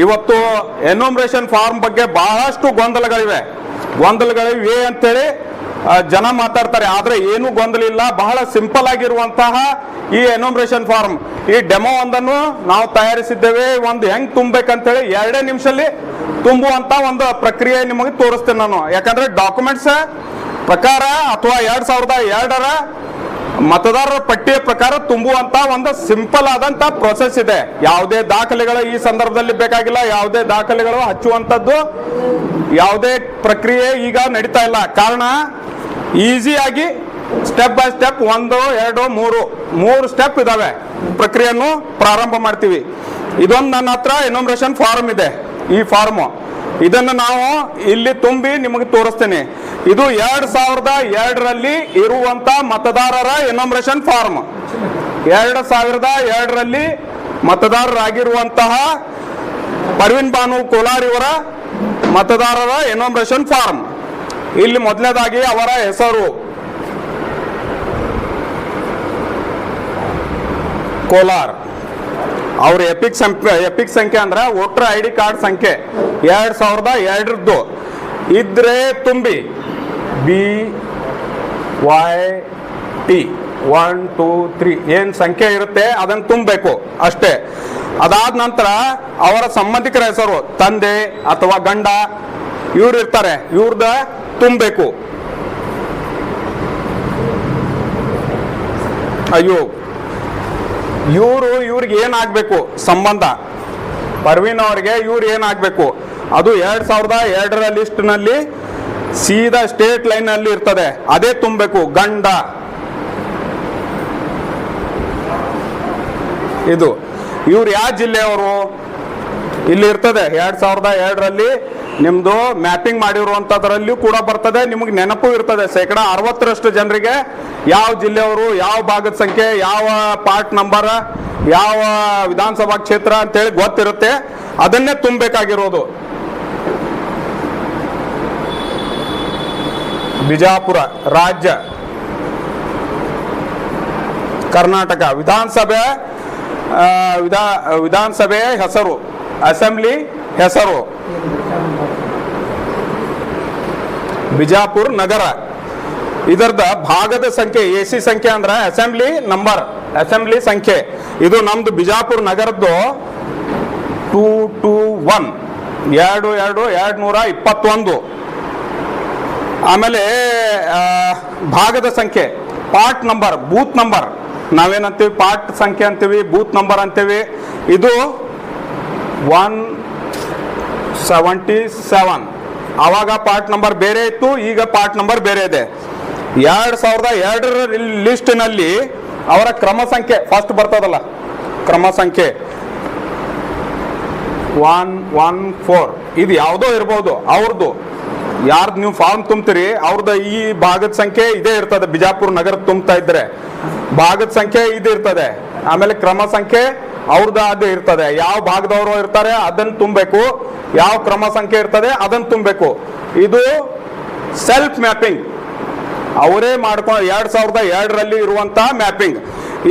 ಇವತ್ತು enumeration form ಬಗ್ಗೆ ಬಹಳಷ್ಟು ಗೊಂದಲಗಳಿವೆ ಅಂತೇಳಿ ಜನ ಮಾತಾಡ್ತಾರೆ. ಆದ್ರೆ ಏನು ಗೊಂದಲ ಇಲ್ಲ, ಬಹಳ ಸಿಂಪಲ್ ಆಗಿರುವಂತಹ ಈ ಎನ್ಯುಮರೇಷನ್ ಫಾರ್ಮ್, ಈ ಡೆಮೋ ಒಂದನ್ನು ನಾವು ತಯಾರಿಸಿದ್ದೇವೆ. ಒಂದು ಹೆಂಗ್ ತುಂಬಬೇಕಂತೇಳಿ 2 ನಿಮಿಷದಲ್ಲಿ ತುಂಬುವಂತ ಒಂದು ಪ್ರಕ್ರಿಯೆ ನಿಮಗೆ ತೋರಿಸ್ತೇನೆ ನಾನು. ಯಾಕಂದ್ರೆ ಡಾಕ್ಯುಮೆಂಟ್ಸ್ ಪ್ರಕಾರ ಅಥವಾ 2002ರ ಮತದಾರರ ಪಟ್ಟಿಯ ಪ್ರಕಾರ ತುಂಬುವಂತ ಒಂದು ಸಿಂಪಲ್ ಆದಂತ ಪ್ರೊಸೆಸ್ ಇದೆ. ಯಾವುದೇ ದಾಖಲೆಗಳು ಈ ಸಂದರ್ಭದಲ್ಲಿ ಬೇಕಾಗಿಲ್ಲ, ಯಾವುದೇ ದಾಖಲೆಗಳು ಹಚ್ಚುವಂತದ್ದು ಯಾವುದೇ ಪ್ರಕ್ರಿಯೆ ಈಗ ನಡೀತಾ ಇಲ್ಲ. ಕಾರಣ ಈಸಿಯಾಗಿ ಸ್ಟೆಪ್ ಬೈ ಸ್ಟೆಪ್ 1 2 3 ಸ್ಟೆಪ್ ಇದಾವೆ. ಪ್ರಕ್ರಿಯೆಯನ್ನು ಪ್ರಾರಂಭ ಮಾಡ್ತೀವಿ. ಇದೊಂದು ನನ್ನ ಹತ್ರ ಎನ್ಯುಮರೇಷನ್ ಫಾರ್ಮ್ ಇದೆ. ಈ ಫಾರ್ಮ್ ಇದನ್ನು ನಾವು ಇಲ್ಲಿ ತುಂಬಿ ನಿಮಗೆ ತೋರಿಸ್ತೇನೆ. ಇದು 2002ರಲ್ಲಿ ಇರುವಂತ ಮತದಾರರ ಎನ್ಯುಮರೇಷನ್ ಫಾರ್ಮ್. 2002ರಲ್ಲಿ ಮತದಾರರಾಗಿರುವಂತಹ ಪರ್ವಿನ್ ಬಾನು ಕೋಲಾರ್ ಇವರ ಮತದಾರರ ಎನ್ಯುಮರೇಷನ್ ಫಾರ್ಮ್. ಇಲ್ಲಿ ಮೊದಲನೇದಾಗಿ ಅವರ ಹೆಸರು ಕೋಲಾರ್, ಅವ್ರ ಎಪಿಕ್ ಸಂಖ್ಯೆ ಅಂದ್ರೆ ವೋಟರ್ ID ಕಾರ್ಡ್ ಸಂಖ್ಯೆ 2002ರದ್ದು ಇದ್ರೆ ತುಂಬಿ BYT 1 2 3 ಏನ್ ಸಂಖ್ಯೆ ಇರುತ್ತೆ ಅದನ್ನು ತುಂಬಬೇಕು ಅಷ್ಟೇ. ಅದಾದ ನಂತರ ಅವರ ಸಂಬಂಧಿಕರ ಹೆಸರು, ತಂದೆ ಅಥವಾ ಗಂಡ ಇವ್ರು ಇರ್ತಾರೆ, ಇವ್ರದ ತುಂಬಬೇಕು. ಅಯ್ಯೋ, ಇವ್ರಿಗೆ ಏನಾಗಬೇಕು ಸಂಬಂಧ, ಪರ್ವೀನ್ ಅವರಿಗೆ ಇವ್ರು ಏನಾಗಬೇಕು ಅದು 2002ರ ಲಿಸ್ಟ್ನಲ್ಲಿ ಸೀದಾ ಸ್ಟೇಟ್ ಲೈನ್ ಅಲ್ಲಿ ಇರ್ತದೆ, ಅದೇ ತುಂಬಬೇಕು. ಗಂಡ ಇದು ಇವ್ರು ಯಾವ ಜಿಲ್ಲೆಯವರು ಇಲ್ಲಿ ಇರ್ತದೆ. 2002ರಲ್ಲಿ ನಿಮ್ದು ಮ್ಯಾಪಿಂಗ್ ಮಾಡಿರುವಂತದ್ರಲ್ಲಿಯೂ ಕೂಡ ಬರ್ತದೆ, ನಿಮಗೆ ನೆನಪು ಇರ್ತದೆ. 60% ಜನರಿಗೆ ಯಾವ ಜಿಲ್ಲೆಯವರು, ಯಾವ ಭಾಗದ ಸಂಖ್ಯೆ, ಯಾವ ಪಾರ್ಟ್ ನಂಬರ್, ಯಾವ ವಿಧಾನಸಭಾ ಕ್ಷೇತ್ರ ಅಂತೇಳಿ ಗೊತ್ತಿರುತ್ತೆ. ಅದನ್ನೇ ತುಂಬಬೇಕಾಗಿರೋದು. ಬಿಜಾಪುರ ರಾಜ್ಯ, ಕರ್ನಾಟಕ ವಿಧಾನಸಭೆಯ ಹೆಸರು, ಅಸೆಂಬ್ಲಿ ಹೆಸರು ಬಿಜಾಪುರ ನಗರ. ಇದರದ ಭಾಗದ ಸಂಖ್ಯೆ AC ಸಂಖ್ಯೆ ಅಂದ್ರೆ ಅಸೆಂಬ್ಲಿ ನಂಬರ್, ಅಸೆಂಬ್ಲಿ ಸಂಖ್ಯೆ. ಇದು ನಮ್ದು ಬಿಜಾಪುರ ನಗರದ್ದು 221 221. ಆಮೇಲೆ ಭಾಗದ ಸಂಖ್ಯೆ, ಪಾರ್ಟ್ ನಂಬರ್, ಬೂತ್ ನಂಬರ್. ನಾವೇನಂತೀವಿ ಪಾರ್ಟ್ ಸಂಖ್ಯೆ ಅಂತೀವಿ, ಬೂತ್ ನಂಬರ್ ಅಂತೀವಿ. ಇದು 177. ಆವಾಗ ಪಾರ್ಟ್ ನಂಬರ್ ಬೇರೆ ಇತ್ತು, ಈಗ ಪಾರ್ಟ್ ನಂಬರ್ ಬೇರೆ ಇದೆ. 2002ರ ಲಿಸ್ಟ್ನಲ್ಲಿ ಅವರ ಕ್ರಮ ಸಂಖ್ಯೆ ಫಸ್ಟ್ ಬರ್ತದಲ್ಲ, ಕ್ರಮ ಸಂಖ್ಯೆ 114. ಇದು ಯಾವುದೋ ಇರ್ಬೋದು, ಅವ್ರದ್ದು ಯಾರ್ದು ನೀವು ಫಾರ್ಮ್ ತುಂಬ್ತೀರಿ ಅವ್ರದ್ದು ಈ ಭಾಗದ ಸಂಖ್ಯೆ ಇದೇ ಇರ್ತದೆ. ಬಿಜಾಪುರ ನಗರ ತುಂಬ್ತಾ ಇದ್ರೆ ಭಾಗದ ಸಂಖ್ಯೆ ಇದು ಇರ್ತದೆ. ಆಮೇಲೆ ಕ್ರಮ ಸಂಖ್ಯೆ ಅವ್ರದ್ದು ಅದು ಇರ್ತದೆ. ಯಾವ ಭಾಗದವರು ಇರ್ತಾರೆ ಅದನ್ನು ತುಂಬಬೇಕು, ಯಾವ ಕ್ರಮ ಸಂಖ್ಯೆ ಇರ್ತದೆ ಅದನ್ನು ತುಂಬಬೇಕು. ಇದು ಸೆಲ್ಫ್ ಮ್ಯಾಪಿಂಗ್, ಅವರೇ ಮಾಡ್ಕೊಂಡು 2002ರಲ್ಲಿ ಇರುವಂತ ಮ್ಯಾಪಿಂಗ್.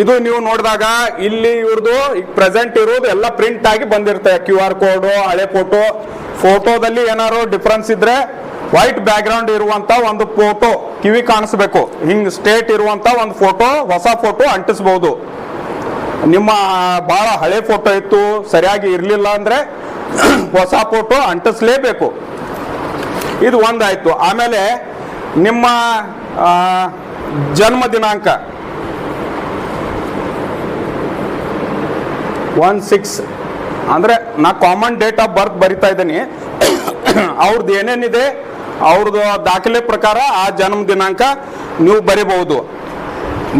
ಇದು ನೀವು ನೋಡಿದಾಗ ಇಲ್ಲಿ ಇವ್ರದ್ದು ಪ್ರೆಸೆಂಟ್ ಇರೋದು ಎಲ್ಲ ಪ್ರಿಂಟ್ ಆಗಿ ಬಂದಿರುತ್ತೆ. QR ಕೋಡ್, ಹಳೆ ಫೋಟೋದಲ್ಲಿ ಏನಾದ್ರು ಡಿಫ್ರೆನ್ಸ್ ಇದ್ರೆ ವೈಟ್ ಬ್ಯಾಕ್ ಗ್ರೌಂಡ್ ಇರುವಂತ ಒಂದು ಫೋಟೋ ಕಿವಿ ಕಾಣಿಸ್ಬೇಕು. ಹಿಂಗ್ ಸ್ಟೇಟ್ ಇರುವಂತ ಒಂದು ಫೋಟೋ, ಹೊಸ ಫೋಟೋ ಅಂಟಿಸಬಹುದು. ನಿಮ್ಮ ಬಹಳ ಹಳೆ ಫೋಟೋ ಇತ್ತು, ಸರಿಯಾಗಿ ಇರ್ಲಿಲ್ಲ ಅಂದ್ರೆ ಹೊಸ ಫೋಟೋ ಅಂಟಿಸ್ಲೇಬೇಕು. ಇದು ಒಂದಾಯ್ತು. ಆಮೇಲೆ ನಿಮ್ಮ ಜನ್ಮ ದಿನಾಂಕ 16 ಅಂದ್ರೆ ನಾ ಕಾಮನ್ ಡೇಟ್ ಆಫ್ ಬರ್ತ್ ಬರಿತಾ ಇದ್ದೀನಿ. ಅವ್ರದ್ದು ಏನೇನಿದೆ ಅವ್ರದ್ದು ದಾಖಲೆ ಪ್ರಕಾರ ಆ ಜನ್ಮ ದಿನಾಂಕ ನೀವು ಬರಿಬಹುದು.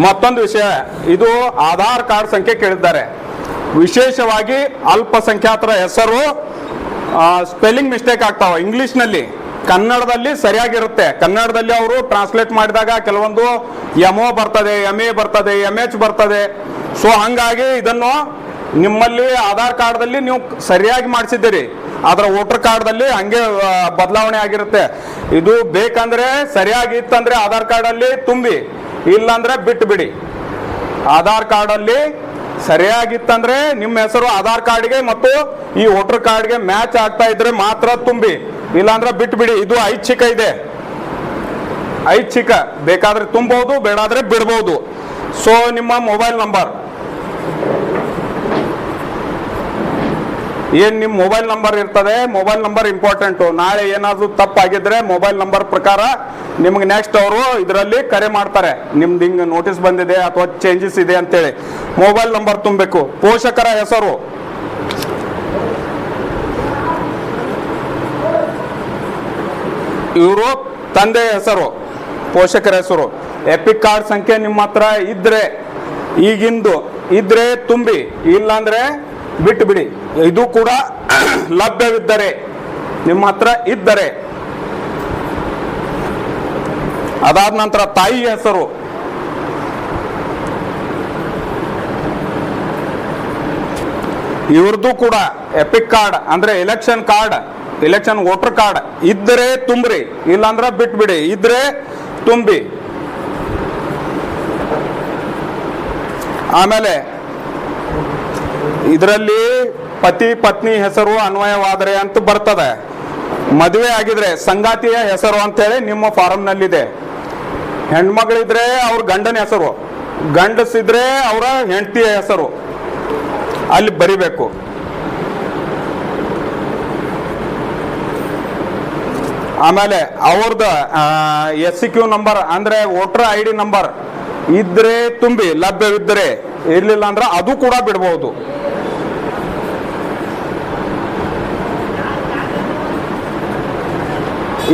ಮತ್ತೊಂದು ವಿಷಯ, ಇದು ಆಧಾರ್ ಕಾರ್ಡ್ ಸಂಖ್ಯೆ ಕೇಳಿದ್ದಾರೆ. ವಿಶೇಷವಾಗಿ ಅಲ್ಪಸಂಖ್ಯಾತರ ಹೆಸರು ಸ್ಪೆಲ್ಲಿಂಗ್ ಮಿಸ್ಟೇಕ್ ಆಗ್ತಾವ ಇಂಗ್ಲಿಷ್ನಲ್ಲಿ. ಕನ್ನಡದಲ್ಲಿ ಸರಿಯಾಗಿರುತ್ತೆ. ಕನ್ನಡದಲ್ಲಿ ಅವರು ಟ್ರಾನ್ಸ್ಲೇಟ್ ಮಾಡಿದಾಗ ಕೆಲವೊಂದು MO ಬರ್ತದೆ, MA ಬರ್ತದೆ, MH ಬರ್ತದೆ. ಸೊ ಹಂಗಾಗಿ ಇದನ್ನು ನಿಮ್ಮಲ್ಲಿ ಆಧಾರ್ ಕಾರ್ಡ್ದಲ್ಲಿ ನೀವು ಸರಿಯಾಗಿ ಮಾಡಿಸಿದ್ದೀರಿ, ಆದ್ರೆ ವೋಟರ್ ಕಾರ್ಡ್ದಲ್ಲಿ ಹಂಗೆ ಬದಲಾವಣೆ ಆಗಿರುತ್ತೆ. ಇದು ಬೇಕಂದ್ರೆ ಸರಿಯಾಗಿತ್ತಂದ್ರೆ ಆಧಾರ್ ಕಾರ್ಡಲ್ಲಿ ತುಂಬಿ, ಇಲ್ಲಾಂದ್ರೆ ಬಿಟ್ಟು ಬಿಡಿ. ಆಧಾರ್ ಕಾರ್ಡಲ್ಲಿ ಸರಿಯಾಗಿತ್ತಂದ್ರೆ ನಿಮ್ಮ ಹೆಸರು ಆಧಾರ್ ಕಾರ್ಡ್ಗೆ ಮತ್ತು ಈ ವೋಟರ್ ಕಾರ್ಡ್ಗೆ ಮ್ಯಾಚ್ ಆಗ್ತಾ ಇದ್ರೆ ಮಾತ್ರ ತುಂಬಿ, ಇಲ್ಲಾಂದ್ರೆ ಬಿಟ್ಬಿಡಿ. ಇದು ಐಚ್ಛಿಕ ಇದೆ, ಐಚ್ಛಿಕ. ಬೇಕಾದ್ರೆ ತುಂಬಬಹುದು, ಬೇಡಾದ್ರೆ ಬಿಡ್ಬೋದು. ಸೊ ನಿಮ್ಮ ಮೊಬೈಲ್ ನಂಬರ್ ಏನ್ ನಿಮ್ಮ ಮೊಬೈಲ್ ನಂಬರ್ ಇರ್ತದೆ, ಮೊಬೈಲ್ ನಂಬರ್ ಇಂಪಾರ್ಟೆಂಟು. ನಾಳೆ ಏನಾದ್ರು ತಪ್ಪಾಗಿದ್ರೆ ಮೊಬೈಲ್ ನಂಬರ್ ಪ್ರಕಾರ ನಿಮ್ಗೆ ನೆಕ್ಸ್ಟ್ ಅವರು ಇದರಲ್ಲಿ ಕರೆ ಮಾಡ್ತಾರೆ, ನಿಮ್ದು ಹಿಂಗೆ ನೋಟಿಸ್ ಬಂದಿದೆ ಅಥವಾ ಚೇಂಜಸ್ ಇದೆ ಅಂತೇಳಿ. ಮೊಬೈಲ್ ನಂಬರ್ ತುಂಬಬೇಕು. ಪೋಷಕರ ಹೆಸರು, ಇವರು ತಂದೆಯ ಹೆಸರು, ಪೋಷಕರ ಹೆಸರು. ಎಪಿಕ್ ಕಾರ್ಡ್ ಸಂಖ್ಯೆ ನಿಮ್ಮ ಹತ್ರ ಇದ್ರೆ, ಈಗಿಂದು ಇದ್ರೆ ತುಂಬಿ, ಇಲ್ಲಾಂದ್ರೆ ಬಿಟ್ಟು ಬಿಡಿ. ಇದು ಕೂಡ ಲಭ್ಯವಿದ್ದರೆ, ನಿಮ್ಮ ಹತ್ರ ಇದ್ದರೆ. ಅದಾದ ನಂತರ ತಾಯಿ ಹೆಸರು, ಇವ್ರದ್ದು ಕೂಡ ಎಪಿಕ್ ಕಾರ್ಡ್ ಅಂದ್ರೆ election card, election voter card ಇದ್ರೆ ತುಂಬ್ರಿ, ಇಲ್ಲಾಂದ್ರೆ ಬಿಟ್ಬಿಡಿ. ಇದ್ರೆ ತುಂಬಿ. ಆಮೇಲೆ ಇದರಲ್ಲಿ ಪತಿ ಪತ್ನಿ ಹೆಸರು ಅನ್ವಯವಾದರೆ ಅಂತ ಬರ್ತದೆ. ಮದುವೆ ಆಗಿದ್ರೆ ಸಂಗಾತಿಯ ಹೆಸರು ಅಂತೇಳಿ ನಿಮ್ಮ ಫಾರಮ್ನಲ್ಲಿದೆ. ಹೆಣ್ಮಗಳಿದ್ರೆ ಅವ್ರ ಗಂಡನ ಹೆಸರು, ಗಂಡಸಿದ್ರೆ ಅವರ ಹೆಂಡತಿಯ ಹೆಸರು ಅಲ್ಲಿ ಬರಿಬೇಕು. ಆಮೇಲೆ ಅವ್ರದ್ದು SCQ ನಂಬರ್ ಅಂದ್ರೆ ವೋಟರ್ ID ನಂಬರ್ ಇದ್ರೆ ತುಂಬಿ, ಲಭ್ಯವಿದ್ದರೆ. ಇರ್ಲಿಲ್ಲ ಅಂದ್ರೆ ಅದು ಕೂಡ ಬಿಡಬಹುದು.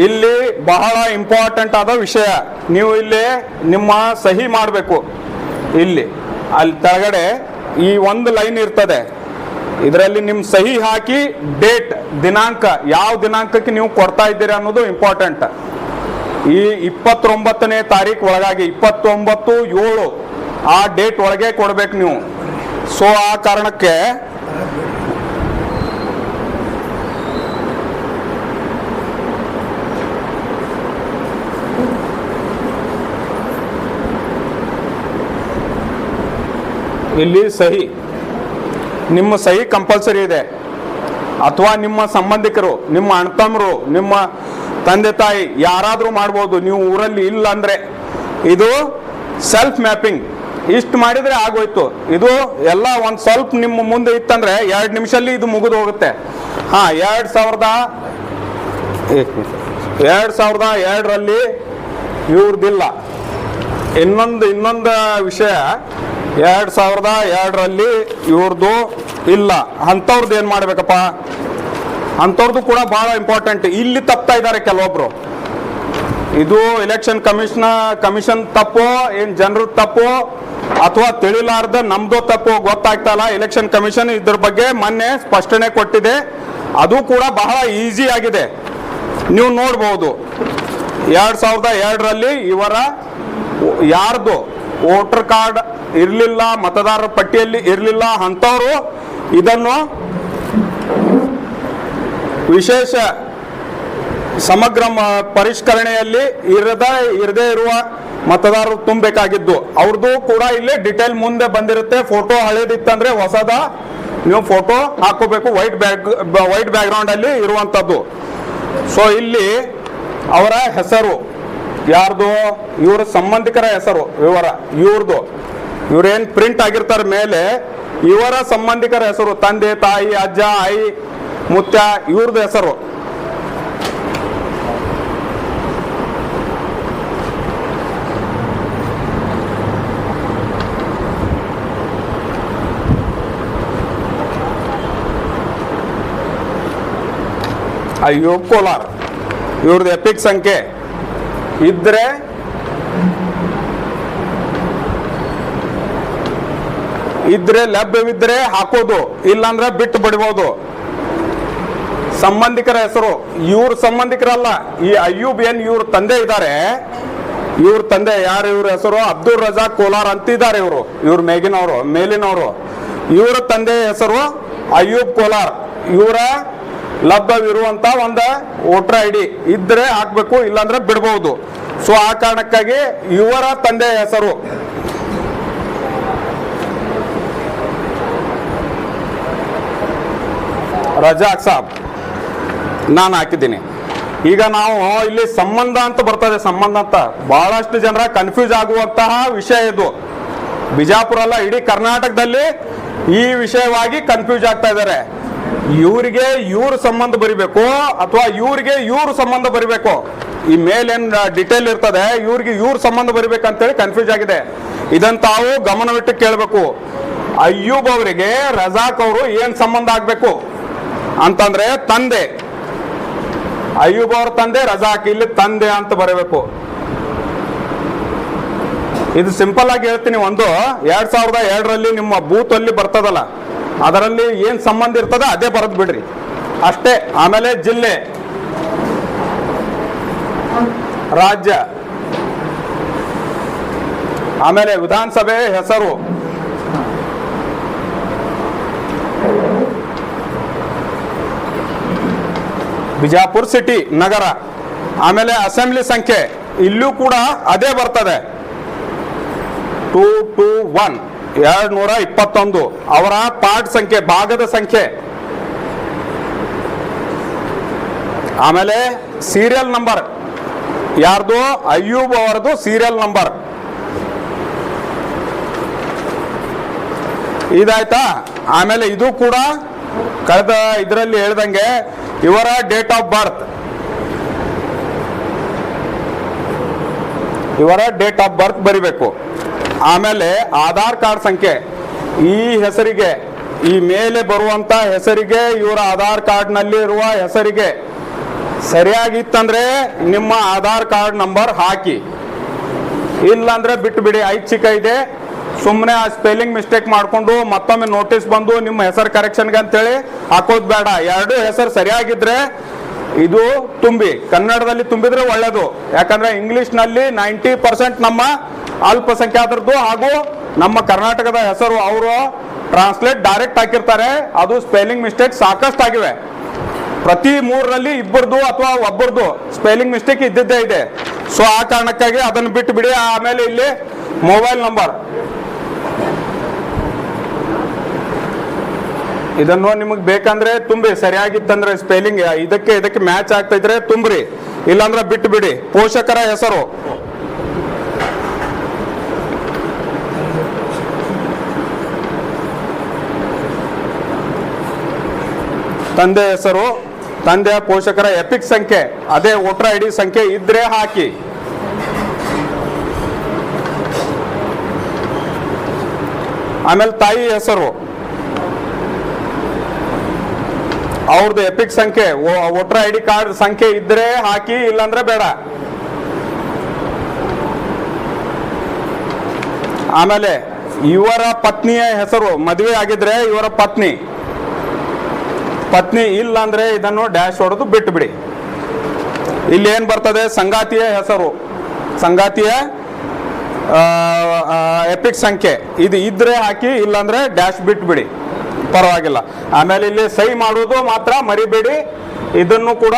ಇಲ್ಲಿ ಬಹಳ ಇಂಪಾರ್ಟೆಂಟ್ ಆದ ವಿಷಯ, ನೀವು ಇಲ್ಲಿ ನಿಮ್ಮ ಸಹಿ ಮಾಡಬೇಕು. ಇಲ್ಲಿ ಅಲ್ಲಿ ಕೆಳಗಡೆ ಈ ಒಂದು ಲೈನ್ ಇರ್ತದೆ, ಇದರಲ್ಲಿ ನಿಮ್ಮ ಸಹಿ ಹಾಕಿ ಡೇಟ್, ದಿನಾಂಕ, ಯಾವ ದಿನಾಂಕಕ್ಕೆ ನೀವು ಕೊಡ್ತಾ ಇದ್ದೀರಿ ಅನ್ನೋದು ಇಂಪಾರ್ಟೆಂಟ್. ಈ 29ನೇ ತಾರೀಕು ಒಳಗಾಗಿ 29/7 ಆ ಡೇಟ್ ಒಳಗೆ ಕೊಡ್ಬೇಕು ನೀವು. ಸೊ ಆ ಕಾರಣಕ್ಕೆ ಇಲ್ಲಿ ಸಹಿ, ನಿಮ್ಮ ಸಹಿ ಕಂಪಲ್ಸರಿ ಇದೆ. ಅಥವಾ ನಿಮ್ಮ ಸಂಬಂಧಿಕರು, ನಿಮ್ಮ ಅಣ್ಣತಮ್ಮರು, ನಿಮ್ಮ ತಂದೆ ತಾಯಿ ಯಾರಾದರೂ ಮಾಡ್ಬೋದು, ನೀವು ಊರಲ್ಲಿ ಇಲ್ಲ ಅಂದ್ರೆ. ಇದು ಸೆಲ್ಫ್ ಮ್ಯಾಪಿಂಗ್, ಇಷ್ಟು ಮಾಡಿದ್ರೆ ಆಗೋಯ್ತು. ಇದು ಎಲ್ಲ ಒಂದು ಸ್ವಲ್ಪ ನಿಮ್ಮ ಮುಂದೆ ಇತ್ತಂದ್ರೆ 2 ನಿಮಿಷಲ್ಲಿ ಇದು ಮುಗಿದು ಹೋಗುತ್ತೆ. 2002ರಲ್ಲಿ ಇವ್ರದಿಲ್ಲ. ಇನ್ನೊಂದು ವಿಷಯ, 2002ರಲ್ಲಿ ಇವ್ರದ್ದು ಇಲ್ಲ. ಅಂಥವ್ರದ್ದು ಏನು ಮಾಡ್ಬೇಕಪ್ಪ, ಅಂಥವ್ರದ್ದು ಕೂಡ ಬಹಳ ಇಂಪಾರ್ಟೆಂಟ್. ಇಲ್ಲಿ ತಪ್ತಾ ಇದ್ದಾರೆ ಕೆಲವೊಬ್ರು. ಇದು ಎಲೆಕ್ಷನ್ ಕಮಿಷನ್ ತಪ್ಪೋ, ಏನ್ ಜನರ ತಪ್ಪೋ, ಅಥವಾ ತಿಳಿಲಾರ್ದ ನಮ್ದು ತಪ್ಪೋ ಗೊತ್ತಾಗ್ತಾ ಇಲ್ಲ. ಎಲೆಕ್ಷನ್ ಕಮಿಷನ್ ಇದ್ರ ಬಗ್ಗೆ ಮೊನ್ನೆ ಸ್ಪಷ್ಟನೆ ಕೊಟ್ಟಿದೆ. ಅದು ಕೂಡ ಬಹಳ ಈಸಿ ಆಗಿದೆ, ನೀವು ನೋಡ್ಬೋದು. 2002ರಲ್ಲಿ ಇವರ ಯಾರ್ದು ವೋಟರ್ ಕಾರ್ಡ್ ಇರಲಿಲ್ಲ, ಮತದಾರರ ಪಟ್ಟಿಯಲ್ಲಿ ಇರಲಿಲ್ಲ, ಅಂಥವರು ಇದನ್ನು ವಿಶೇಷ ಸಮಗ್ರ ಪರಿಷ್ಕರಣೆಯಲ್ಲಿ ಇರದೇ ಇರುವ ಮತದಾರರು ತುಂಬಬೇಕಾಗಿದ್ದು. ಅವ್ರದ್ದು ಕೂಡ ಇಲ್ಲಿ ಡಿಟೇಲ್ ಮುಂದೆ ಬಂದಿರುತ್ತೆ. ಫೋಟೋ ಹಳೇದಿತ್ತಂದ್ರೆ ಹೊಸದ ನೀವು ಫೋಟೋ ಹಾಕೋಬೇಕು, ವೈಟ್ ಬ್ಯಾಕ್ ಗ್ರೌಂಡ್ ಅಲ್ಲಿ ಇರುವಂತದ್ದು. ಸೊ ಇಲ್ಲಿ ಅವರ ಹೆಸರು ಯಾರ್ದು, ಇವರ ಸಂಬಂಧಿಕರ ಹೆಸರು, ಇವ್ರದ್ದು ಇವ್ರೇನ್ ಪ್ರಿಂಟ್ ಆಗಿರ್ತಾರೆ ಮೇಲೆ, ಇವರ ಸಂಬಂಧಿಕರ ಹೆಸರು, ತಂದೆ ತಾಯಿ ಅಜ್ಜ ಆಯಿ ಮುತ್ಯ, ಇವ್ರದ್ದು ಹೆಸರು. ಅಯ್ಯೂಬ್ ಕೋಲಾರ್, ಇವ್ರದ್ದು ಎಪಿಕ್ ಸಂಖ್ಯೆ ಇದ್ರೆ ಲಭ್ಯವಿದ್ರೆ ಹಾಕೋದು, ಇಲ್ಲಾಂದ್ರೆ ಬಿಟ್ಟು ಬಿಡ್ಬೋದು. ಸಂಬಂಧಿಕರ ಹೆಸರು, ಇವ್ರ ಸಂಬಂಧಿಕರಲ್ಲ. ಈ ಅಯ್ಯೂಬ್ ಏನ್ ಇವ್ರ ತಂದೆ ಇದ್ದಾರೆ, ಇವ್ರ ತಂದೆ ಯಾರು, ಇವ್ರ ಹೆಸರು ಅಬ್ದುಲ್ ರಜಾಕ್ ಕೋಲಾರ್ ಅಂತಿದ್ದಾರೆ. ಇವ್ರ ಮೇಲಿನವರು. ಇವರ ತಂದೆ ಹೆಸರು ಅಯ್ಯೂಬ್ ಕೋಲಾರ್. ಇವರ ಲಭ್ಯವಿರುವಂತ ಒಂದು ವೋಟರ್ ID ಇದ್ರೆ ಹಾಕ್ಬೇಕು, ಇಲ್ಲಾಂದ್ರೆ ಬಿಡ್ಬಹುದು. ಸೊ ಆ ಕಾರಣಕ್ಕಾಗಿ ಇವರ ತಂದೆ ಹೆಸರು ರಜಾಕ್ ಸಾಬ್ ನಾನು ಹಾಕಿದ್ದೀನಿ. ಈಗ ನಾವು ಇಲ್ಲಿ ಸಂಬಂಧ ಅಂತ ಬರ್ತದೆ, ಸಂಬಂಧ ಅಂತ ಬಹಳಷ್ಟು ಜನರ ಕನ್ಫ್ಯೂಸ್ ಆಗುವಂತಹ ವಿಷಯ ಇದು. ಬಿಜಾಪುರ ಅಲ್ಲ, ಇಡೀ ಕರ್ನಾಟಕದಲ್ಲಿ ಈ ವಿಷಯವಾಗಿ ಕನ್ಫ್ಯೂಸ್ ಆಗ್ತಾ ಇದ್ದಾರೆ. ಇವರಿಗೆ ಇವ್ರ ಸಂಬಂಧ ಬರಿಬೇಕು ಅಥವಾ ಇವ್ರಿಗೆ ಇವ್ರ ಸಂಬಂಧ ಬರಿಬೇಕು, ಈ ಮೇಲೇನ್ ಡಿಟೇಲ್ ಇರ್ತದೆ ಇವ್ರಿಗೆ ಇವ್ರ ಸಂಬಂಧ ಬರಿಬೇಕಂತೇಳಿ ಕನ್ಫ್ಯೂಸ್ ಆಗಿದೆ. ಇದನ್ನ ತಾವು ಗಮನವಿಟ್ಟು ಕೇಳಬೇಕು. ಅಯ್ಯೂಬ್ ಅವರಿಗೆ ರಜಾಕ್ ಅವರು ಏನ್ ಸಂಬಂಧ ಆಗ್ಬೇಕು ಅಂತಂದ್ರೆ ತಂದೆ, ಅಯ್ಯೂಬ್ ಅವ್ರ ತಂದೆ ರಜಾಕ್, ಇಲ್ಲಿ ತಂದೆ ಅಂತ ಬರಬೇಕು. ಇದು ಸಿಂಪಲ್ ಆಗಿ ಹೇಳ್ತೀನಿ. ಒಂದು 2002ರಲ್ಲಿ ನಿಮ್ಮ ಬೂತ್ ಅಲ್ಲಿ ಬರ್ತದಲ್ಲ, ಅದರಲ್ಲಿ ಏನ್ ಸಂಬಂಧ ಇರ್ತದೆ ಅದೇ ಬರೆದು ಬಿಡ್ರಿ ಅಷ್ಟೇ. ಆಮೇಲೆ ಜಿಲ್ಲೆ, ರಾಜ್ಯ, ಆಮೇಲೆ ವಿಧಾನಸಭೆ ಹೆಸರು, ಬಿಜಾಪುರ ಸಿಟಿ ನಗರ, ಆಮೇಲೆ ಅಸೆಂಬ್ಲಿ ಸಂಖ್ಯೆ ಇಲ್ಲೂ ಕೂಡ ಅದೇ ಬರ್ತದೆ 221 221. ಅವರ ಪಾರ್ಟ್ ಸಂಖ್ಯೆ, ಭಾಗದ ಸಂಖ್ಯೆ, ಆಮೇಲೆ ಸೀರಿಯಲ್ ನಂಬರ್, ಯಾರ್ದು ಅಯ್ಯೂಬ್ ಅವರದು ಸೀರಿಯಲ್ ನಂಬರ್ ಇದಾಯ್ತಾ. ಆಮೇಲೆ ಇದು ಕೂಡ ಕಳೆದ ಇದರಲ್ಲಿ ಹೇಳ್ದಂಗೆ ಇವರ ಡೇಟ್ ಆಫ್ ಬರ್ತ್, ಇವರ ಡೇಟ್ ಆಫ್ ಬರ್ತ್ ಬರಿಬೇಕು. ಆಮೇಲೆ ಆಧಾರ್ ಕಾರ್ಡ್ ಸಂಖ್ಯೆ, ಈ ಹೆಸರಿಗೆ, ಈ ಮೇಲೆ ಬರುವಂತ ಹೆಸರಿಗೆ, ಇವರ ಆಧಾರ್ ಕಾರ್ಡ್ ನಲ್ಲಿ ಇರುವ ಹೆಸರಿಗೆ ಸರಿಯಾಗಿತ್ತಂದ್ರೆ ನಿಮ್ಮ ಆಧಾರ್ ಕಾರ್ಡ್ ನಂಬರ್ ಹಾಕಿ, ಇಲ್ಲಾಂದ್ರೆ ಬಿಟ್ಟು ಬಿಡಿ. ಐಚ್ಛಿಕ ಇದೆ, ಸುಮ್ಮನೆ ಆ ಸ್ಪೆಲ್ಲಿಂಗ್ ಮಿಸ್ಟೇಕ್ ಮಾಡ್ಕೊಂಡು ಮತ್ತೊಮ್ಮೆ ನೋಟಿಸ್ ಬಂದು ನಿಮ್ಮ ಹೆಸರು ಕರೆಕ್ಷನ್ಗೆ ಅಂತೇಳಿ ಹಾಕೋದು ಬೇಡ. ಎರಡು ಹೆಸರು ಸರಿಯಾಗಿದ್ರೆ ಇದು ತುಂಬಿ, ಕನ್ನಡದಲ್ಲಿ ತುಂಬಿದ್ರೆ ಒಳ್ಳೇದು. ಯಾಕಂದ್ರೆ ಇಂಗ್ಲಿಷ್ ನಲ್ಲಿ 90% ನಮ್ಮ ಅಲ್ಪಸಂಖ್ಯಾತರದ್ದು ಹಾಗೂ ನಮ್ಮ ಕರ್ನಾಟಕದ ಹೆಸರು ಅವರು ಟ್ರಾನ್ಸ್ಲೇಟ್ ಡೈರೆಕ್ಟ್ ಹಾಕಿರ್ತಾರೆ, ಅದು ಸ್ಪೆಲ್ಲಿಂಗ್ ಮಿಸ್ಟೇಕ್ ಸಾಕಷ್ಟು ಆಗಿವೆ. ಪ್ರತಿ 3ರಲ್ಲಿ ಇಬ್ಬರದು ಅಥವಾ ಒಬ್ಬರದು ಸ್ಪೆಲ್ಲಿಂಗ್ ಮಿಸ್ಟೇಕ್ ಇದ್ದಿದ್ದೇ ಇದೆ. ಸೊ ಆ ಕಾರಣಕ್ಕಾಗಿ ಅದನ್ನು ಬಿಟ್ಟು ಬಿಡಿ. ಆಮೇಲೆ ಇಲ್ಲಿ ಮೊಬೈಲ್ ನಂಬರ್, ಇದನ್ನು ನಿಮಗೆ ಬೇಕಂದ್ರೆ ತುಂಬಿ, ಸರಿಯಾಗಿತ್ತಂದ್ರೆ ಸ್ಪೆಲ್ಲಿಂಗ್ ಇದಕ್ಕೆ ಮ್ಯಾಚ್ ಆಗ್ತಾ ಇದ್ರೆ ತುಂಬ್ರಿ, ಇಲ್ಲಾಂದ್ರೆ ಬಿಟ್ಟು ಬಿಡಿ. ಪೋಷಕರ ಹೆಸರು, ತಂದೆ ಹೆಸರು, ತಂದೆಯ ಪೋಷಕರ ಎಪಿಕ್ ಸಂಖ್ಯೆ, ಅದೇ ವೋಟರ್ ಐಡಿ ಸಂಖ್ಯೆ ಇದ್ರೆ ಹಾಕಿ. ಆಮೇಲೆ ತಾಯಿ ಹೆಸರು, ಅವ್ರದ್ದು ಎಪಿಕ್ ಸಂಖ್ಯೆ, ವೋಟರ್ ಐಡಿ ಕಾರ್ಡ್ ಸಂಖ್ಯೆ ಇದ್ರೆ ಹಾಕಿ, ಇಲ್ಲಾಂದ್ರೆ ಬೇಡ. ಆಮೇಲೆ ಇವರ ಪತ್ನಿಯ ಹೆಸರು, ಮದುವೆ ಆಗಿದ್ರೆ ಇವರ ಪತ್ನಿ, ಪತ್ನಿ ಇಲ್ಲ ಅಂದ್ರೆ ಇದನ್ನು ಡ್ಯಾಶ್ ಹೊಡೆದು ಬಿಟ್ಟು ಬಿಡಿ. ಇಲ್ಲಿ ಏನ್ ಬರ್ತದೆ, ಸಂಗಾತಿಯ ಹೆಸರು, ಸಂಗಾತಿಯ ಎಪಿಕ್ ಸಂಖ್ಯೆ ಇದು ಇದ್ರೆ ಹಾಕಿ, ಇಲ್ಲಾಂದ್ರೆ ಡ್ಯಾಶ್ ಬಿಟ್ಟು ಬಿಡಿ, ಪರವಾಗಿಲ್ಲ. ಆಮೇಲೆ ಇಲ್ಲಿ ಸಹಿ ಮಾಡುವುದು ಮಾತ್ರ ಮರಿಬೇಡಿ, ಇದನ್ನು ಕೂಡ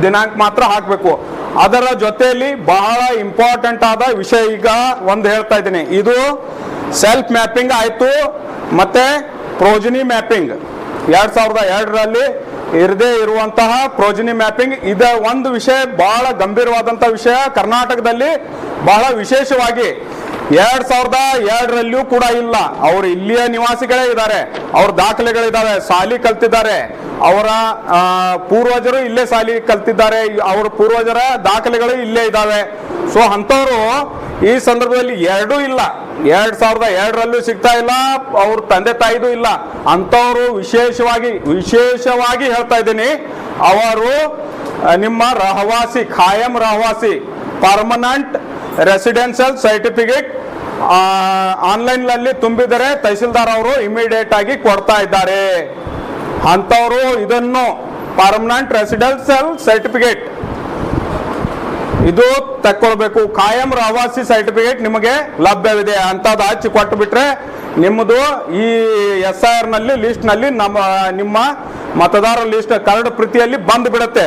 ದಿನಾಂಕ ಮಾತ್ರ ಹಾಕಬೇಕು. ಅದರ ಜೊತೆಯಲ್ಲಿ ಬಹಳ ಇಂಪಾರ್ಟೆಂಟ್ ಆದ ವಿಷಯ ಈಗ ಒಂದು ಹೇಳ್ತಾ ಇದ್ದೀನಿ. ಇದು ಸೆಲ್ಫ್ ಮ್ಯಾಪಿಂಗ್ ಆಯ್ತು, ಮತ್ತೆ ಪ್ರೋಜನಿ ಮ್ಯಾಪಿಂಗ್ 2002ರಲ್ಲಿ ಇರದೇ ಇರುವಂತಹ ಪ್ರೋಜನಿ ಮ್ಯಾಪಿಂಗ್. ಇದ ಒಂದು ವಿಷಯ ಬಹಳ ಗಂಭೀರವಾದಂತಹ ವಿಷಯ, ಕರ್ನಾಟಕದಲ್ಲಿ ಬಹಳ ವಿಶೇಷವಾಗಿ 2002ರಲ್ಲಿಯೂ ಕೂಡ ಇಲ್ಲ. ಅವರು ಇಲ್ಲಿಯ ನಿವಾಸಿಗಳೇ ಇದ್ದಾರೆ, ಅವ್ರ ದಾಖಲೆಗಳಿದ್ದಾವೆ, ಶಾಲಿ ಕಲ್ತಿದ್ದಾರೆ, ಅವರ ಪೂರ್ವಜರು ಇಲ್ಲೇ ಶಾಲಿ ಕಲ್ತಿದ್ದಾರೆ, ಅವರ ಪೂರ್ವಜರ ದಾಖಲೆಗಳು ಇಲ್ಲೇ ಇದ್ದಾವೆ. ಸೊ ಅಂಥವ್ರು ಈ ಸಂದರ್ಭದಲ್ಲಿ ಎರಡೂ ಇಲ್ಲ, 2002ರಲ್ಲೂ ಸಿಗ್ತಾ ಇಲ್ಲ, ಅವ್ರ ತಂದೆ ತಾಯಿದು ಇಲ್ಲ. ಅಂಥವ್ರು ವಿಶೇಷವಾಗಿ ಹೇಳ್ತಾ ಇದ್ದೀನಿ, ಅವರು ನಿಮ್ಮ ರಹವಾಸಿ, ಖಾಯಂ ರಹವಾಸಿ, ಪರ್ಮನೆಂಟ್ ರೆಸಿಡೆನ್ಷಿಯಲ್ ಸರ್ಟಿಫಿಕೇಟ್ ಆನ್ಲೈನ್ ನಲ್ಲಿ ತುಂಬಿದರೆ ತಹಸೀಲ್ದಾರ್ ಅವರು ಇಮಿಡಿಯೇಟ್ ಆಗಿ ಕೊಡ್ತಾ ಇದ್ದಾರೆ. ಅಂಥವ್ರು ಇದನ್ನು ಪರ್ಮನೆಂಟ್ ರೆಸಿಡೆನ್ಷಿಯಲ್ ಸರ್ಟಿಫಿಕೇಟ್ ಇದು ತಕ್ಕೊಳ್ಬೇಕು. ಖಾಯಂ ರಹವಾಸಿ ಸರ್ಟಿಫಿಕೇಟ್ ನಿಮಗೆ ಲಭ್ಯವಿದೆ ಅಂತದ್ದು ಹಚ್ಚಿ ಕೊಟ್ಟು ಬಿಟ್ರೆ ನಿಮ್ಮದು ಈ SIR ನಲ್ಲಿ ಲಿಸ್ಟ್ ನಲ್ಲಿ ನಿಮ್ಮ ಮತದಾರರ ಲಿಸ್ಟ್ ಕರಡು ಪ್ರತಿಯಲ್ಲಿ ಬಂದು ಬಿಡುತ್ತೆ.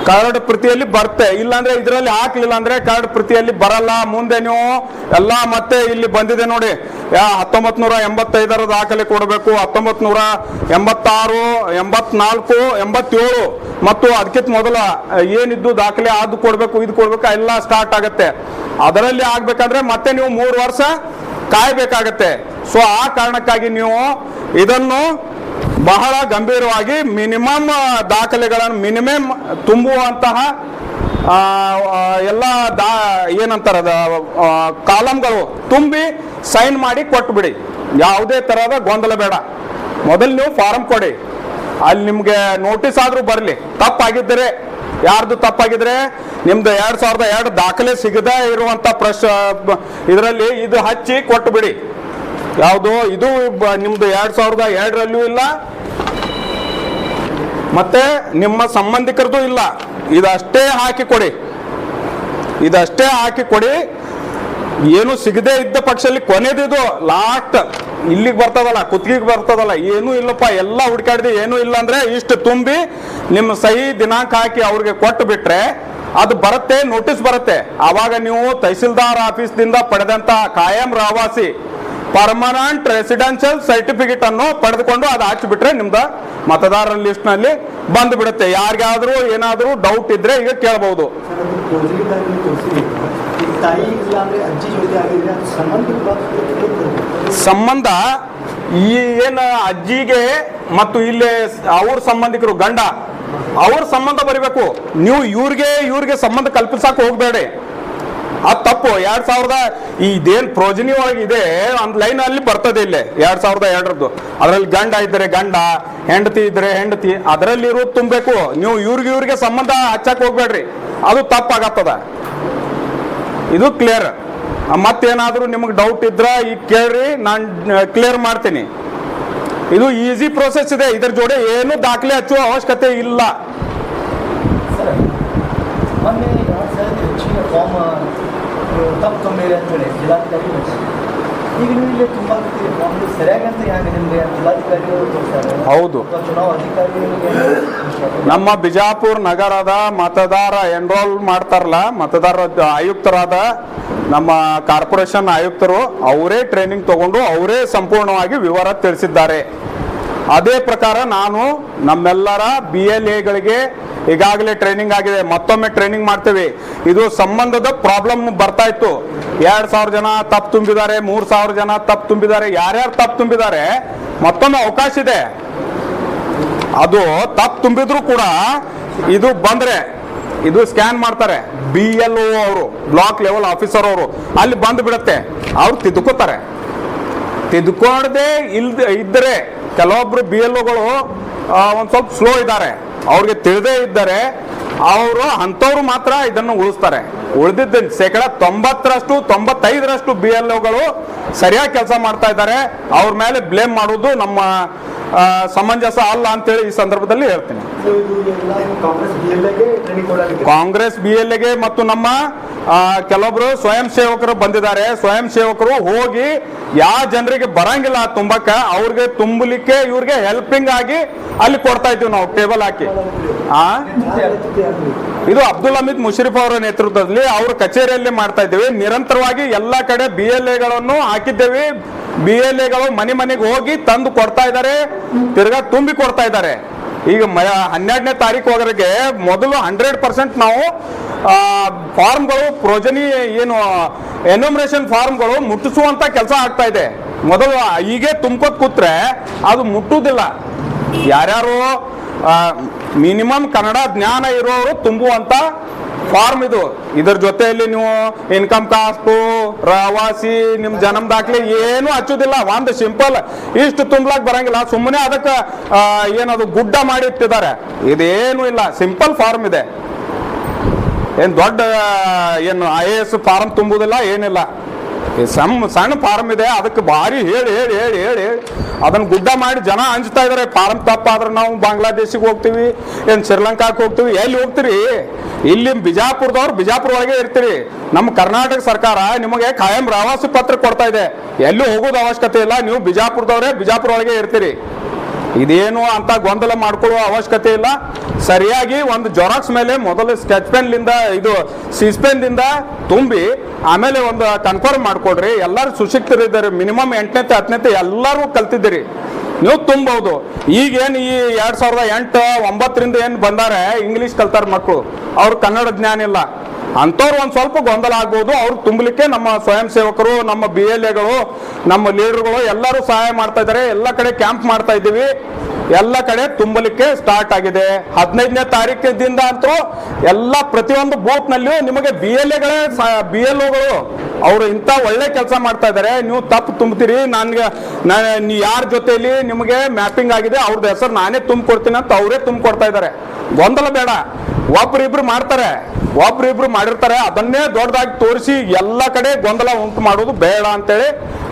ಕಾರ್ಡ್ ಪ್ರತಿಯಲ್ಲಿ ಬರುತ್ತೆ. ಇಲ್ಲಾಂದ್ರೆ ಇದರಲ್ಲಿ ಹಾಕ್ಲಿಲ್ಲ ಅಂದ್ರೆ ಕಾರ್ಡ್ ಪ್ರತಿಯಲ್ಲಿ ಬರಲ್ಲ. ಮುಂದೆ ನೀವು ಎಲ್ಲ ಮತ್ತೆ ಇಲ್ಲಿ ಬಂದಿದೆ ನೋಡಿ, 1985 ದಾಖಲೆ ಕೊಡಬೇಕು, 1986, 84, 87 ಮತ್ತು ಅದಕ್ಕಿಂತ ಮೊದಲ ಏನಿದ್ದು ದಾಖಲೆ ಅದು ಕೊಡ್ಬೇಕು, ಇದು ಕೊಡ್ಬೇಕು, ಎಲ್ಲ ಸ್ಟಾರ್ಟ್ ಆಗುತ್ತೆ. ಅದರಲ್ಲಿ ಆಗ್ಬೇಕಂದ್ರೆ ಮತ್ತೆ ನೀವು 3 ವರ್ಷ ಕಾಯ್ಬೇಕಾಗತ್ತೆ. ಸೊ ಆ ಕಾರಣಕ್ಕಾಗಿ ನೀವು ಇದನ್ನು ಬಹಳ ಗಂಭೀರವಾಗಿ ಮಿನಿಮಮ್ ದಾಖಲೆಗಳನ್ನು ಮಿನಿಮಮ್ ತುಂಬುವಂತಹ ಎಲ್ಲ ಏನಂತಾರ ಕಾಲಮ್ಗಳು ತುಂಬಿ ಸೈನ್ ಮಾಡಿ ಕೊಟ್ಬಿಡಿ. ಯಾವುದೇ ತರಹದ ಗೊಂದಲ ಬೇಡ. ಮೊದಲು ನೀವು ಫಾರಂ ಕೊಡಿ, ಅಲ್ಲಿ ನಿಮ್ಗೆ ನೋಟಿಸ್ ಆದ್ರೂ ಬರಲಿ. ತಪ್ಪಾಗಿದ್ದರೆ, ಯಾರ್ದು ತಪ್ಪಾಗಿದ್ರೆ ನಿಮ್ದು 2002 ದಾಖಲೆ ಸಿಗದೇ ಇರುವಂತ ಇದರಲ್ಲಿ ಇದು ಹಚ್ಚಿ ಕೊಟ್ಟು ಬಿಡಿ. ಯಾವುದು ಇದು ನಿಮ್ದು 2002ರಲ್ಲೂ ಇಲ್ಲ, ಮತ್ತೆ ನಿಮ್ಮ ಸಂಬಂಧಿಕರದು ಇಲ್ಲ. ಇದಷ್ಟೇ ಹಾಕಿ ಕೊಡಿ, ಇದಷ್ಟೇ ಹಾಕಿ ಕೊಡಿ. ಏನು ಸಿಗದೆ ಇದ್ದ ಪಕ್ಷದಲ್ಲಿ ಕೊನೆದಿದು ಲಾಸ್ಟ್ ಇಲ್ಲಿಗೆ ಬರ್ತದಲ್ಲ, ಕುತ್ತಿಗೆಗೆ ಬರ್ತದಲ್ಲ, ಏನೂ ಇಲ್ಲಪ್ಪ, ಎಲ್ಲ ಹುಡುಕಾಡಿದೆ, ಏನೂ ಇಲ್ಲ ಅಂದ್ರೆ ಇಷ್ಟು ತುಂಬಿ ನಿಮ್ಮ ಸಹಿ ದಿನಾಂಕ ಹಾಕಿ ಅವ್ರಿಗೆ ಕೊಟ್ಟು ಬಿಟ್ರೆ ಅದು ಬರುತ್ತೆ, ನೋಟಿಸ್ ಬರುತ್ತೆ. ಆವಾಗ ನೀವು ತಹಸೀಲ್ದಾರ್ ಆಫೀಸ್ದಿಂದ ಪಡೆದಂತ ಕಾಯಂ ರಹವಾಸಿ ಪರ್ಮನೆಂಟ್ ರೆಸಿಡೆನ್ಷಿಯಲ್ ಸರ್ಟಿಫಿಕೇಟ್ ಅನ್ನು ಪಡೆದುಕೊಂಡು ಅದು ಹಾಕಿಬಿಟ್ರೆ ನಿಮ್ದು ಮತದಾರರ ಲಿಸ್ಟ್ ನಲ್ಲಿ ಬಂದು ಬಿಡುತ್ತೆ. ಯಾರಿಗಾದ್ರೂ ಏನಾದ್ರೂ ಡೌಟ್ ಇದ್ರೆ ಈಗ ಕೇಳಬಹುದು. ಸಂಬಂಧ ಈ ಏನು ಅಜ್ಜಿಗೆ ಮತ್ತು ಇಲ್ಲಿ ಅವ್ರ ಸಂಬಂಧಿಕರು ಗಂಡ ಅವ್ರ ಸಂಬಂಧ ಬರಿಬೇಕು. ನೀವು ಇವ್ರಿಗೆ ಸಂಬಂಧ ಕಲ್ಪಿಸಕ್ಕೆ ಹೋಗ್ಬೇಡಿ, ಅದು ತಪ್ಪು. 2000 ಇದೇನ್ ಪ್ರೋಜನಿ ಒಳಗಿದೆ ಒಂದು ಲೈನ್ ಅಲ್ಲಿ ಬರ್ತದೆ ಇಲ್ಲಿ 2002ರದ್ದು. ಅದರಲ್ಲಿ ಗಂಡ ಇದ್ರೆ ಗಂಡ, ಹೆಂಡತಿ ಇದ್ರೆ ಹೆಂಡತಿ, ಅದರಲ್ಲಿ ಇರೋದು ತುಂಬಬೇಕು. ನೀವು ಇವ್ರಿಗೆ ಸಂಬಂಧ ಹಚ್ಚಕ್ ಹೋಗ್ಬೇಡ್ರಿ, ಅದು ತಪ್ಪಾಗತ್ತದ. ಇದು ಕ್ಲಿಯರ್. ಮತ್ತೇನಾದ್ರೂ ನಿಮಗೆ ಡೌಟ್ ಇದ್ರ ಈಗ ಕೇಳ್ರಿ, ನಾನು ಕ್ಲಿಯರ್ ಮಾಡ್ತೀನಿ. ಇದು ಈಸಿ ಪ್ರೋಸೆಸ್ ಇದೆ, ಇದ್ರ ಜೋಡಿ ಏನು ದಾಖಲೆ ಹಚ್ಚುವ ಅವಶ್ಯಕತೆ ಇಲ್ಲ. ತಪ್ಪು ಮೇಲೆ ಅಂತೇಳಿ ಜಿಲ್ಲಾಧಿಕಾರಿ ಈಗ ನೀವು ಇಲ್ಲಿ ತುಂಬ ಸರಿಯಾಗಿ ಅಂತ ಯಾಕೆ ನಿಮಗೆ ಜಿಲ್ಲಾಧಿಕಾರಿಗಳು ತೋರಿಸ್ತಾರೆ? ಹೌದು, ಚುನಾವ್ ಅಧಿಕಾರಿಗಳಿಗೆ ನಮ್ಮ ಬಿಜಾಪುರ ನಗರದ ಮತದಾರ ಎನ್ರೋಲ್ ಮಾಡ್ತಾರಲ್ಲ, ಮತದಾರ ಆಯುಕ್ತರಾದ ನಮ್ಮ ಕಾರ್ಪೊರೇಷನ್ ಆಯುಕ್ತರು ಅವರೇ ಟ್ರೈನಿಂಗ್ ತಗೊಂಡು ಅವರೇ ಸಂಪೂರ್ಣವಾಗಿ ವಿವರ ತಿಳಿಸಿದ್ದಾರೆ. ಅದೇ ಪ್ರಕಾರ ನಾನು ನಮ್ಮೆಲ್ಲರ BLAಗಳಿಗೆ ಈಗಾಗಲೇ ಟ್ರೈನಿಂಗ್ ಆಗಿದೆ, ಮತ್ತೊಮ್ಮೆ ಟ್ರೈನಿಂಗ್ ಮಾಡ್ತೇವೆ. ಇದು ಸಂಬಂಧದ ಪ್ರಾಬ್ಲಮ್ ಬರ್ತಾ ಇತ್ತು. 2000 ಜನ ತಪ್ಪು ತುಂಬಿದ್ದಾರೆ, 3000 ಜನ ತಪ್ಪು ತುಂಬಿದ್ದಾರೆ. ಯಾರ್ಯಾರು ತಪ್ಪು ತುಂಬಿದ್ದಾರೆ ಮತ್ತೊಮ್ಮೆ ಅವಕಾಶ ಇದೆ. ಅದು ತಪ್ಪು ತುಂಬಿದ್ರು ಕೂಡ ಇದು ಬಂದ್ರೆ ಇದು ಸ್ಕ್ಯಾನ್ ಮಾಡ್ತಾರೆ. BLO ಅವರು, ಬ್ಲಾಕ್ ಲೆವೆಲ್ ಆಫೀಸರ್ ಅವರು, ಅಲ್ಲಿ ಬಂದು ಬಿಡುತ್ತೆ. ಅವ್ರು ತಿದ್ದುಕೋತಾರೆ. ತಿದ್ದುಕೊಳ್ಳದೆ ಇದ್ದರೆ ಕೆಲವೊಬ್ರು BLOಗಳು ಒಂದು ಸ್ವಲ್ಪ ಸ್ಲೋ ಇದ್ದಾರೆ, ಅವ್ರಿಗೆ ತಿಳಿದೇ ಇದ್ದಾರೆ, ಅವರು ಅಂಥವ್ರು ಮಾತ್ರ ಇದನ್ನು ಉಳಿಸ್ತಾರೆ. ಉಳಿದಿದ್ದ 90%, 95% BLOಗಳು ಸರಿಯಾಗಿ ಕೆಲಸ ಮಾಡ್ತಾ ಇದ್ದಾರೆ. ಅವ್ರ ಮೇಲೆ ಬ್ಲೇಮ್ ಮಾಡೋದು ನಮ್ಮ ಸಮಂಜಸ ಅಲ್ಲ ಅಂತೇಳಿ ಈ ಸಂದರ್ಭದಲ್ಲಿ ಹೇಳ್ತೀನಿ. ಕಾಂಗ್ರೆಸ್ BLAಗೆ ಮತ್ತು ನಮ್ಮ ಕೆಲವೊಬ್ರು ಸ್ವಯಂ ಸೇವಕರು ಬಂದಿದ್ದಾರೆ. ಸ್ವಯಂ ಸೇವಕರು ಹೋಗಿ ಯಾವ ಜನರಿಗೆ ಬರಂಗಿಲ್ಲ ತುಂಬಕ್ಕ ಅವ್ರಿಗೆ ತುಂಬಲಿಕ್ಕೆ ಇವ್ರಿಗೆ ಹೆಲ್ಪಿಂಗ್ ಆಗಿ ಅಲ್ಲಿ ಕೊಡ್ತಾ ಇದ್ದೀವಿ ನಾವು ಟೇಬಲ್ ಹಾಕಿ. ಇದು ಅಬ್ದುಲ್ ಹಮೀದ್ ಮುಷರಿಫ್ ಅವರ ನೇತೃತ್ವದಲ್ಲಿ ಅವ್ರ ಕಚೇರಿಯಲ್ಲಿ ಮಾಡ್ತಾ ಇದ್ದೀವಿ. ನಿರಂತರವಾಗಿ ಎಲ್ಲಾ ಕಡೆ BLAಗಳನ್ನು ಹಾಕಿದ್ದೇವೆ. BLAಗಳು ಮನೆಗೆ ಹೋಗಿ ತಂದು ಕೊಡ್ತಾ ಇದ್ದಾರೆ, ತಿರ್ಗಾ ತುಂಬಿ ಕೊಡ್ತಾ ಇದ್ದಾರೆ. ಈಗ 12ನೇ ತಾರೀಕುವರೆಗೆ ಮೊದಲು 100% ನಾವು ಫಾರ್ಮ್ಗಳು ಪ್ರೋಜನಿ ಏನು ಎನ್ಯುಮರೇಷನ್ ಫಾರ್ಮ್ಗಳು ಮುಟ್ಟಿಸುವಂತ ಕೆಲಸ ಆಗ್ತಾ ಇದೆ. ಮೊದಲು ಹೀಗೆ ತುಂಬ್ಕೋತ್ ಕೂತ್ರೆ ಅದು ಮುಟ್ಟುವುದಿಲ್ಲ. ಯಾರ್ಯಾರು ಮಿನಿಮಮ್ ಕನ್ನಡ ಜ್ಞಾನ ಇರೋರು ತುಂಬುವಂತ ಫಾರ್ಮ್ ಇದು. ಇದರ ಜೊತೆಯಲ್ಲಿ ನೀವು ಇನ್ಕಮ್ ಕಾಸ್ಟ್, ರಹವಾಸಿ, ನಿಮ್ ಜನ್ಮ ದಾಖಲೆ ಏನು ಹಚ್ಚುದಿಲ್ಲ. ಒಂದು ಸಿಂಪಲ್ ಇಷ್ಟು ತುಂಬಲಾಕ್ ಬರಂಗಿಲ್ಲ. ಸುಮ್ಮನೆ ಅದಕ್ಕೆ ಏನದು ಗುಡ್ಡ ಮಾಡಿ ಇಟ್ಟಿದ್ದಾರೆ. ಇದೇನು ಇಲ್ಲ, ಸಿಂಪಲ್ ಫಾರ್ಮ್ ಇದೆ. ಏನ್ ದೊಡ್ಡ ಏನು IAS ಫಾರ್ಮ್ ತುಂಬುದಿಲ್ಲ, ಏನಿಲ್ಲ. ಸಣ್ಣ ಫಾರ್ಮ್ ಇದೆ, ಅದಕ್ಕೆ ಭಾರಿ ಹೇಳಿ ಹೇಳಿ ಹೇಳಿ ಹೇಳಿ ಅದನ್ನ ಗುಡ್ಡ ಮಾಡಿ ಜನ ಹಂಚ್ತಾ ಇದಾರೆ. ಫಾರ್ಮ್ ತಪ್ಪಾದ್ರೆ ನಾವು ಬಾಂಗ್ಲಾದೇಶಿಗೆ ಹೋಗ್ತೀವಿ, ಏನ್ ಶ್ರೀಲಂಕಾಕ್ಕೆ ಹೋಗ್ತೀವಿ, ಎಲ್ಲಿ ಹೋಗ್ತೀರಿ? ಇಲ್ಲಿ ಬಿಜಾಪುರದವ್ರು ಬಿಜಾಪುರ ಒಳಗೆ ಇರ್ತೀರಿ. ನಮ್ಮ ಕರ್ನಾಟಕ ಸರ್ಕಾರ ನಿಮಗೆ ಕಾಯಂ ರಹವಾಸಿ ಪತ್ರ ಕೊಡ್ತಾ ಇದೆ. ಎಲ್ಲಿ ಹೋಗೋದು ಅವಶ್ಯಕತೆ ಇಲ್ಲ, ನೀವು ಬಿಜಾಪುರದವ್ರೆ ಬಿಜಾಪುರ ಒಳಗೆ ಇರ್ತೀರಿ. ಇದೇನು ಅಂತ ಗೊಂದಲ ಮಾಡ್ಕೊಳ್ಳೋ ಅವಶ್ಯಕತೆ ಇಲ್ಲ. ಸರಿಯಾಗಿ ಒಂದು ಜೆರಾಕ್ಸ್ ಮೇಲೆ ಮೊದಲು ಸ್ಕೆಚ್ ಪೆನ್ಲಿಂದ ಇದು ಸಿಸ್ಪೆನ್ದಿಂದ ತುಂಬಿ ಆಮೇಲೆ ಒಂದು ಕನ್ಫರ್ಮ್ ಮಾಡ್ಕೊಡ್ರಿ. ಎಲ್ಲರೂ ಸುಶಿಕ್ತರಿದ್ದಾರೆ, ಮಿನಿಮಮ್ 8ನೇ 10ನೇ ಎಲ್ಲರೂ ಕಲ್ತಿದ್ದೀರಿ, ನೀವು ತುಂಬಬಹುದು. ಈಗೇನು ಈ 2008 9ರಿಂದ ಏನು ಬಂದಾರೆ ಇಂಗ್ಲೀಷ್ ಕಲ್ತಾರ ಮಕ್ಕಳು, ಅವ್ರು ಕನ್ನಡ ಜ್ಞಾನ ಇಲ್ಲ, ಅಂಥವ್ರು ಒಂದು ಸ್ವಲ್ಪ ಗೊಂದಲ ಆಗ್ಬೋದು. ಅವ್ರು ತುಂಬಲಿಕ್ಕೆ ನಮ್ಮ ಸ್ವಯಂ ಸೇವಕರು, ನಮ್ಮ BLAಗಳು, ನಮ್ಮ ಲೀಡರ್ಗಳು ಎಲ್ಲರೂ ಸಹಾಯ ಮಾಡ್ತಾ ಇದ್ದಾರೆ. ಎಲ್ಲ ಕಡೆ ಕ್ಯಾಂಪ್ ಮಾಡ್ತಾ ಇದ್ದೀವಿ, ಎಲ್ಲ ಕಡೆ ತುಂಬಲಿಕ್ಕೆ ಸ್ಟಾರ್ಟ್ ಆಗಿದೆ. 15ನೇ ತಾರೀಕಿನಿಂದ ಅಂತೂ ಎಲ್ಲ ಪ್ರತಿಯೊಂದು ಬೂತ್ನಲ್ಲಿಯೂ ನಿಮಗೆ BLAಗಳೇ BLOಗಳು ಅವರು ಇಂಥ ಒಳ್ಳೆ ಕೆಲಸ ಮಾಡ್ತಾ ಇದ್ದಾರೆ. ನೀವು ತಪ್ಪು ತುಂಬ್ತೀರಿ, ನಾನು ಯಾರ ಜೊತೆಯಲ್ಲಿ ನಿಮಗೆ ಮ್ಯಾಪಿಂಗ್ ಆಗಿದೆ ಅವ್ರದ್ದು ಹೆಸರು ನಾನೇ ತುಂಬಿಕೊಡ್ತೀನಿ ಅಂತ ಅವರೇ ತುಂಬಿಕೊಡ್ತಾ ಇದ್ದಾರೆ. ಗೊಂದಲ ಬೇಡ, ಒಬ್ರಿಬ್ರು ಮಾಡ್ತಾರೆ, ಒಬ್ರಿಬ್ರು ಮಾಡಿರ್ತಾರೆ, ಅದನ್ನೇ ದೊಡ್ಡದಾಗಿ ತೋರಿಸಿ ಎಲ್ಲ ಕಡೆ ಗೊಂದಲ ಉಂಟು ಮಾಡೋದು ಬೇಡ ಅಂತೇಳಿ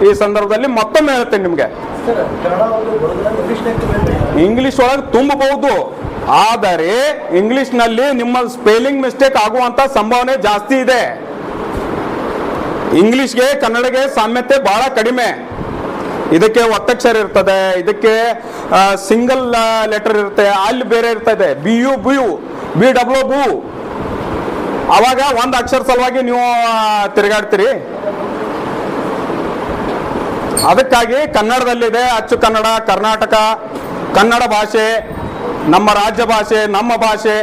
ಈ ಸಂದರ್ಭದಲ್ಲಿ ಮತ್ತೊಮ್ಮೆ ಹೇಳ್ತೇನೆ ನಿಮಗೆ. ಇಂಗ್ಲಿಷ್ ಒಳಗೆ ತುಂಬಬಹುದು, ಆದರೆ ಇಂಗ್ಲಿಷ್ನಲ್ಲಿ ನಿಮ್ಮ ಸ್ಪೆಲ್ಲಿಂಗ್ ಮಿಸ್ಟೇಕ್ ಆಗುವಂತ ಸಂಭಾವನೆ ಜಾಸ್ತಿ ಇದೆ. ಇಂಗ್ಲಿಷ್ಗೆ ಕನ್ನಡಗೆ ಸಾಮ್ಯತೆ ಬಹಳ ಕಡಿಮೆ. ಇದಕ್ಕೆ ಒತ್ತಕ್ಷರ ಇರ್ತದೆ, ಇದಕ್ಕೆ ಸಿಂಗಲ್ ಲೆಟರ್ ಇರುತ್ತೆ, ಅಲ್ಲಿ ಬೇರೆ ಇರ್ತದೆ, BU BU BW ಬು. ಅವಾಗ ಒಂದು ಅಕ್ಷರ ಸಲುವಾಗಿ ನೀವು ತಿರುಗಾಡ್ತೀರಿ. ಅದಕ್ಕಾಗಿ ಕನ್ನಡದಲ್ಲಿದೆ ಅಚ್ಚು ಕನ್ನಡ, ಕರ್ನಾಟಕ, ಕನ್ನಡ ಭಾಷೆ, ನಮ್ಮ ರಾಜ್ಯ ಭಾಷೆ, ನಮ್ಮ ಭಾಷೆ.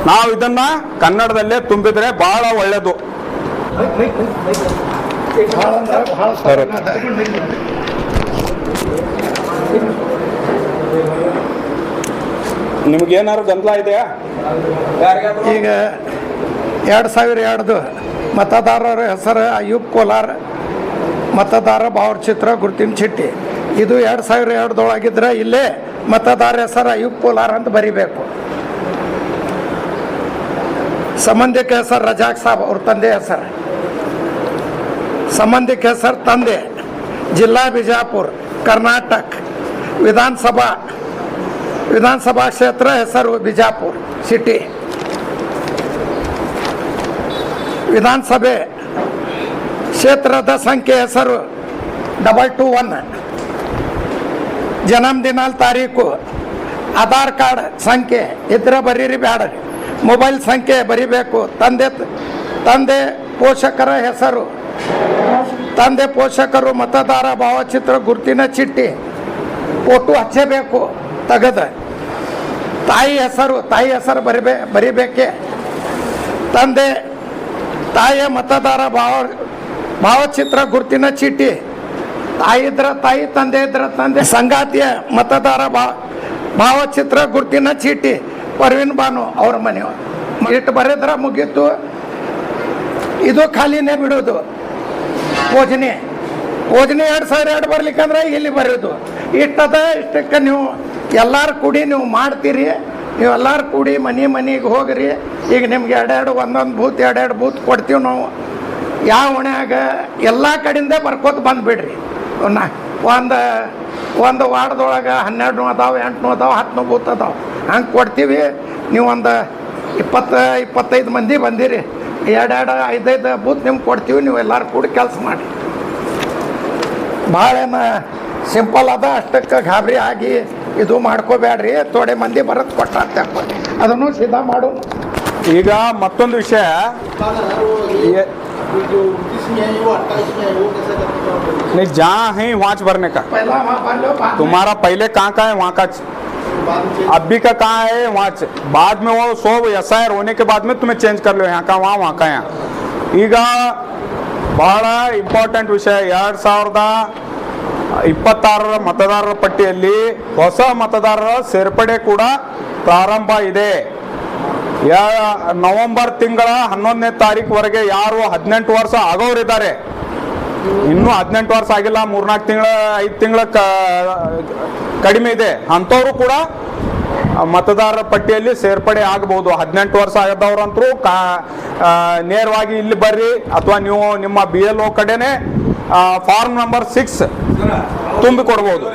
ನಾವು ಇದನ್ನ ಕನ್ನಡದಲ್ಲೇ ತುಂಬಿದ್ರೆ ಬಹಳ ಒಳ್ಳೆಯದು. ನಿಮ್ಗೇನಾದ್ರು ಗೊಂದಲ ಇದೆಯಾ? ಈಗ 2002 ಮತದಾರರ ಹೆಸರು ಅಯೂಬ್ ಕೋಲಾರ್, ಮತದಾರ ಭಾವಚಿತ್ರ ಗುರುತಿನ ಚೀಟಿ. ಇದು 2002 ಇಲ್ಲೇ ಮತದಾರ ಹೆಸರು ಅಯೂಬ್ ಕೋಲಾರ್ ಅಂತ ಬರಿಬೇಕು. ಸಂಬಂಧಿಕ ಹೆಸರು ರಜಾಕ್ ಸಾಬ್, ಅವ್ರ ತಂದೆ ಹೆಸರು. ಸಂಬಂಧಿಕ ಹೆಸರು ತಂದೆ, ಜಿಲ್ಲಾ ಬಿಜಾಪುರ, ಕರ್ನಾಟಕ. ವಿಧಾನಸಭಾ ಕ್ಷೇತ್ರ ಹೆಸರು ಬಿಜಾಪುರ ಸಿಟಿ. ವಿಧಾನಸಭೆ ಕ್ಷೇತ್ರದ ಸಂಖ್ಯೆ ಹೆಸರು 221. ಜನ್ಮದಿನ ತಾರೀಕು, ಆಧಾರ್ ಕಾರ್ಡ್ ಸಂಖ್ಯೆ ಇದ್ರೆ ಬರೀರಿ, ಬ್ಯಾಡ್ರಿ. ಮೊಬೈಲ್ ಸಂಖ್ಯೆ ಬರಿಬೇಕು. ತಂದೆ ಪೋಷಕರ ಹೆಸರು, ತಂದೆ ಪೋಷಕರು ಮತದಾರ ಭಾವಚಿತ್ರ ಗುರುತಿನ ಚೀಟಿ ಫೋಟೋ ಹಚ್ಚಬೇಕು ತೆಗೆದ. ತಾಯಿ ಹೆಸರು ಬರಿಬೇಕೆ. ತಾಯಿಯ ಮತದಾರ ಭಾವಚಿತ್ರ ಗುರುತಿನ ಚೀಟಿ, ತಾಯಿ ಇದ್ರ ತಾಯಿ, ತಂದೆ ಇದ್ರ ತಂದೆ. ಸಂಗಾತಿಯ ಮತದಾರ ಭಾವಚಿತ್ರ ಗುರುತಿನ ಚೀಟಿ, ಪರ್ವೀನ್ ಬಾನು ಅವ್ರ ಮನೆಯವರು. ಇಟ್ಟು ಬರೆದ್ರ ಮುಗೀತು. ಇದು ಖಾಲಿನೇ ಬಿಡೋದು. ಯೋಜನೆ 2002 ಬರ್ಲಿಕ್ಕಂದ್ರೆ ಇಲ್ಲಿ ಬರೋದು ಇಷ್ಟದ. ಇಷ್ಟಕ್ಕೆ ನೀವು ಎಲ್ಲರೂ ಕೂಡಿ ನೀವು ಮಾಡ್ತೀರಿ. ನೀವು ಎಲ್ಲರೂ ಕೂಡಿ ಮನೆಗೆ ಹೋಗ್ರಿ. ಈಗ ನಿಮ್ಗೆ ಒಂದೊಂದು ಬೂತ್ 2 ಬೂತ್ ಕೊಡ್ತೀವಿ ನಾವು. ಯಾವ ಹೊಣ್ಯಾಗ ಎಲ್ಲ ಕಡೆಯಿಂದ ಬರ್ಕೋತ ಬಂದುಬಿಡ್ರಿ. ಒಂದು ವಾರ್ಡ್ದೊಳಗೆ 12 ಅದಾವೆ, 8 ಅದಾವೆ, 10 ಬೂತ್ ಅದಾವೆ, ಹಂಗೆ ಕೊಡ್ತೀವಿ. ನೀವು ಒಂದು 20-25 ಮಂದಿ ಬಂದಿರಿ, 2-5 ಬೂತ್ ನಿಮ್ಗೆ ಕೊಡ್ತೀವಿ. ನೀವು ಎಲ್ಲರೂ ಕೂಡಿ ಕೆಲಸ ಮಾಡಿ. ಭಾಳೇನ ಸಿಂಪಲ್ ಅದ, ಅಷ್ಟಕ್ಕೆ ಗಾಬರಿ ಆಗಿ ಇದು ಮಾಡ್ಕೋಬೇಡ್ರಿ. ಥೋಡೆ ಮಂದಿ ಬರೋದು ಕೊಟ್ಟ ಅದನ್ನು ಸಿದ್ಧ ಮಾಡು. ಈಗ ಮತ್ತೊಂದು ವಿಷಯ, नहीं जहाँ है वहाँ भरने का. तुम्हारा पहले कहाँ का है वहाँ का, अभी का कहाँ है वहाँ. बाद में वो 100 SIR होने के बाद में तुम्हें चेंज कर लो, यहाँ का वहाँ का यहाँ. ಈಗ ಬಹಳ ಇಂಪಾರ್ಟೆಂಟ್ ವಿಷಯ, 2026 ಮತದಾರರ ಪಟ್ಟಿಯಲ್ಲಿ ಹೊಸ ಮತದಾರರ ಸೇರ್ಪಡೆ ಕೂಡ ಪ್ರಾರಂಭ ಇದೆ. ನವೆಂಬರ್ ತಿಂಗಳ 11ನೇ ತಾರೀಕುವರೆಗೆ ಯಾರು 18 ವರ್ಷ ಆಗೋರಿದ್ದಾರೆ, ಇನ್ನೂ 18 ವರ್ಷ ಆಗಿಲ್ಲ, 3-4 ತಿಂಗಳ 5 ತಿಂಗಳ ಕಡಿಮೆ ಇದೆ, ಅಂಥವರು ಕೂಡ ಮತದಾರರ ಪಟ್ಟಿಯಲ್ಲಿ ಸೇರ್ಪಡೆ ಆಗಬಹುದು. 18 ವರ್ಷ ಆಗದವ್ರಂತರೂ ನೇರವಾಗಿ ಇಲ್ಲಿ ಬರ್ರಿ, ಅಥವಾ ನೀವು ನಿಮ್ಮ BLO ಕಡೆನೆ ಫಾರ್ಮ್ ನಂಬರ್ 6 ತುಂಬಿ ಕೊಡ್ಬೋದು.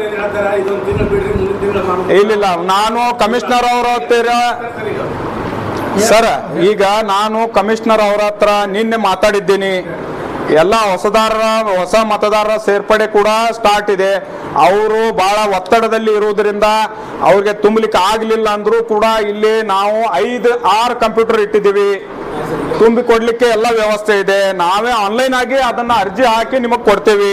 ಇಲ್ಲ, ನಾನು ಕಮಿಷನರ್ ಅವ್ರ ಹತ್ತಿರ ಸರ್, ಈಗ ನಾನು ಕಮಿಷನರ್ ಅವ್ರ ಹತ್ರ ನಿನ್ನೆ ಮಾತಾಡಿದ್ದೀನಿ. ಎಲ್ಲ ಹೊಸ ಮತದಾರರ ಸೇರ್ಪಡೆ ಕೂಡ ಸ್ಟಾರ್ಟ್ ಇದೆ. ಅವರು ಬಹಳ ಒತ್ತಡದಲ್ಲಿ ಇರುವುದರಿಂದ ಅವ್ರಿಗೆ ತುಂಬಲಿಕ್ಕೆ ಆಗ್ಲಿಲ್ಲ ಅಂದ್ರೂ ಕೂಡ ಇಲ್ಲಿ ನಾವು 5-6 ಕಂಪ್ಯೂಟರ್ ಇಟ್ಟಿದ್ದೀವಿ. ತುಂಬಿ ಕೊಡ್ಲಿಕ್ಕೆ ಎಲ್ಲ ವ್ಯವಸ್ಥೆ ಇದೆ. ನಾವೇ ಆನ್ಲೈನ್ ಆಗಿ ಅದನ್ನ ಅರ್ಜಿ ಹಾಕಿ ನಿಮಗೆ ಕೊಡ್ತೇವೆ.